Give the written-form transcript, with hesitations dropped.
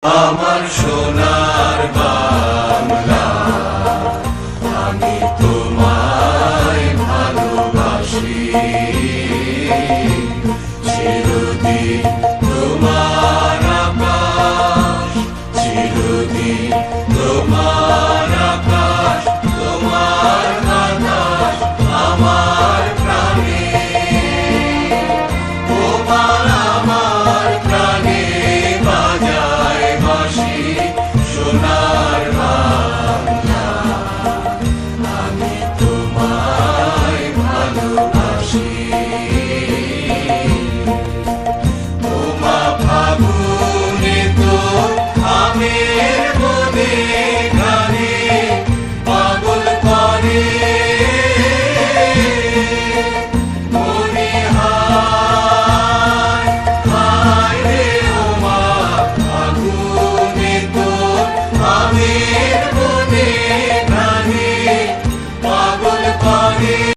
আমার সোনার বাংলা, আমি তোমায় ভালোবাসি। চিরদিন তোমার আকাশ, চিরদিন তোমার আকাশ, তোমার বাতাস আমার প্রাণে, তোমার আমার প্রাণে বাজায় বাঁশি। সোনার বাংলা, আমি তোমায় ভালোবাসি। ওমা ফাগুনে তো আমের বনে গানে পাগল করে, মনে হায় হায় রে ওমা ফাগুনে তো আমের বনে গানে পাগল করে।